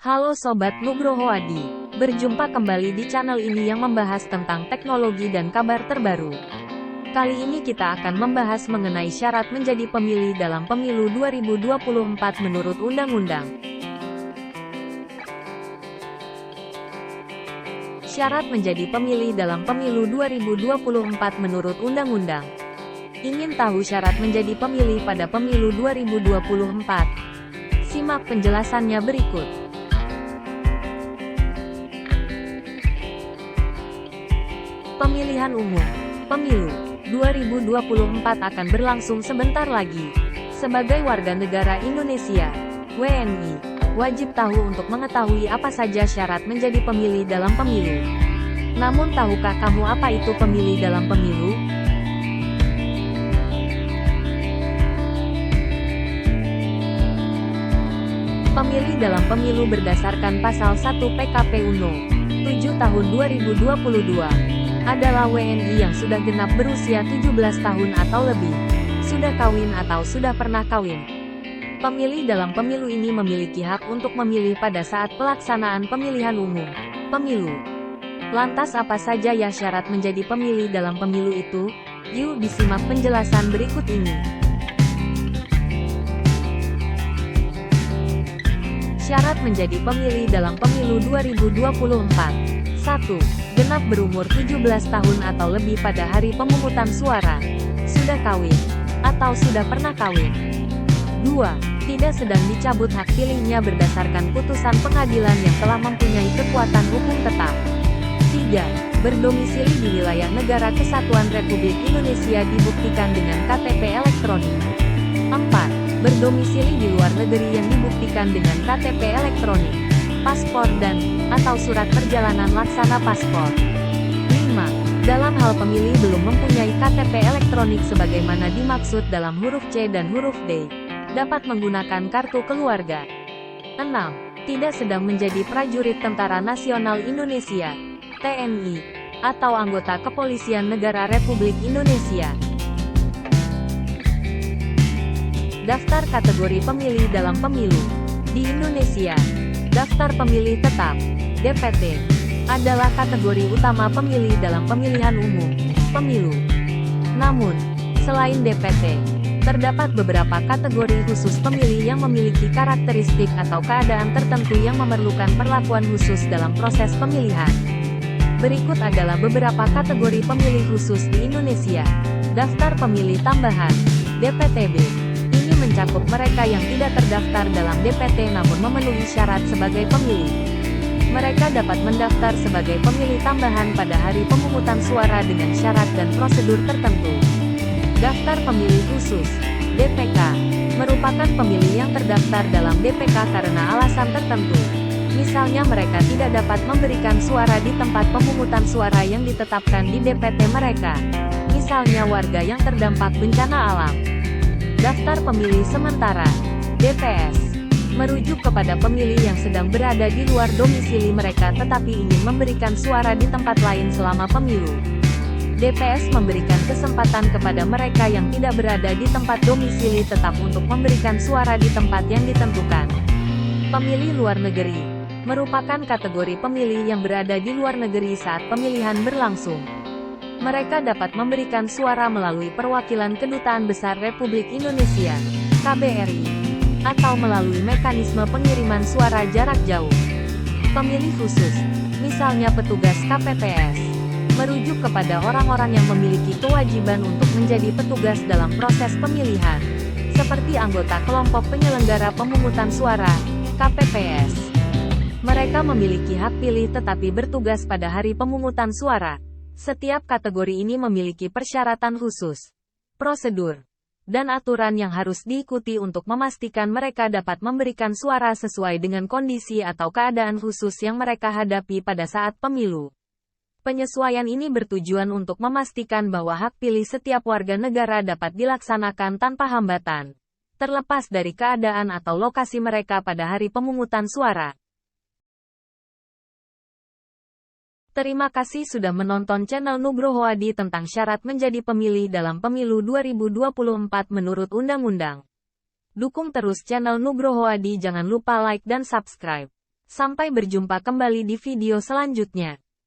Halo Sobat Nugroho Adi, berjumpa kembali di channel ini yang membahas tentang teknologi dan kabar terbaru. Kali ini kita akan membahas mengenai syarat menjadi pemilih dalam pemilu 2024 menurut undang-undang. Syarat menjadi pemilih dalam pemilu 2024 menurut undang-undang. Ingin tahu syarat menjadi pemilih pada pemilu 2024? Simak penjelasannya berikut. Pemilihan umum, pemilu 2024 akan berlangsung sebentar lagi. Sebagai warga negara Indonesia, WNI, wajib tahu untuk mengetahui apa saja syarat menjadi pemilih dalam pemilu. Namun tahukah kamu apa itu pemilih dalam pemilu? Pemilih dalam pemilu berdasarkan pasal 1 PKPU No. 7 tahun 2022. Adalah WNI yang sudah genap berusia 17 tahun atau lebih, sudah kawin atau sudah pernah kawin. Pemilih dalam pemilu ini memiliki hak untuk memilih pada saat pelaksanaan pemilihan umum, pemilu. Lantas apa saja ya syarat menjadi pemilih dalam pemilu itu? Yuk disimak penjelasan berikut ini. Syarat menjadi pemilih dalam pemilu 2024. 1. Genap berumur 17 tahun atau lebih pada hari pemungutan suara. Sudah kawin, atau sudah pernah kawin. 2. Tidak sedang dicabut hak pilihnya berdasarkan putusan pengadilan yang telah mempunyai kekuatan hukum tetap. 3. Berdomisili di wilayah Negara Kesatuan Republik Indonesia dibuktikan dengan KTP elektronik. 4. Berdomisili di luar negeri yang dibuktikan dengan KTP elektronik, paspor atau surat perjalanan laksana paspor. 5. Dalam hal pemilih belum mempunyai KTP elektronik sebagaimana dimaksud dalam huruf C dan huruf D, dapat menggunakan kartu keluarga. 6. Tidak sedang menjadi prajurit Tentara Nasional Indonesia, TNI, atau anggota Kepolisian Negara Republik Indonesia. Daftar kategori pemilih dalam pemilu. Di Indonesia, Daftar Pemilih Tetap, DPT, adalah kategori utama pemilih dalam pemilihan umum, pemilu. Namun, selain DPT, terdapat beberapa kategori khusus pemilih yang memiliki karakteristik atau keadaan tertentu yang memerlukan perlakuan khusus dalam proses pemilihan. Berikut adalah beberapa kategori pemilih khusus di Indonesia. Daftar Pemilih Tambahan, DPTB. Mencakup mereka yang tidak terdaftar dalam DPT namun memenuhi syarat sebagai pemilih. Mereka dapat mendaftar sebagai pemilih tambahan pada hari pemungutan suara dengan syarat dan prosedur tertentu. Daftar Pemilih Khusus, DPK, merupakan pemilih yang terdaftar dalam DPK karena alasan tertentu. Misalnya mereka tidak dapat memberikan suara di tempat pemungutan suara yang ditetapkan di DPT mereka. Misalnya warga yang terdampak bencana alam. Daftar Pemilih Sementara, DPS, merujuk kepada pemilih yang sedang berada di luar domisili mereka tetapi ingin memberikan suara di tempat lain selama pemilu. DPS memberikan kesempatan kepada mereka yang tidak berada di tempat domisili tetap untuk memberikan suara di tempat yang ditentukan. Pemilih Luar Negeri, merupakan kategori pemilih yang berada di luar negeri saat pemilihan berlangsung. Mereka dapat memberikan suara melalui perwakilan Kedutaan Besar Republik Indonesia, KBRI, atau melalui mekanisme pengiriman suara jarak jauh. Pemilih khusus, misalnya petugas KPPS, merujuk kepada orang-orang yang memiliki kewajiban untuk menjadi petugas dalam proses pemilihan, seperti anggota kelompok penyelenggara pemungutan suara, KPPS. Mereka memiliki hak pilih tetapi bertugas pada hari pemungutan suara. Setiap kategori ini memiliki persyaratan khusus, prosedur, dan aturan yang harus diikuti untuk memastikan mereka dapat memberikan suara sesuai dengan kondisi atau keadaan khusus yang mereka hadapi pada saat pemilu. Penyesuaian ini bertujuan untuk memastikan bahwa hak pilih setiap warga negara dapat dilaksanakan tanpa hambatan, terlepas dari keadaan atau lokasi mereka pada hari pemungutan suara. Terima kasih sudah menonton channel Nugroho Adi tentang syarat menjadi pemilih dalam pemilu 2024 menurut undang-undang. Dukung terus channel Nugroho Adi, jangan lupa like dan subscribe. Sampai berjumpa kembali di video selanjutnya.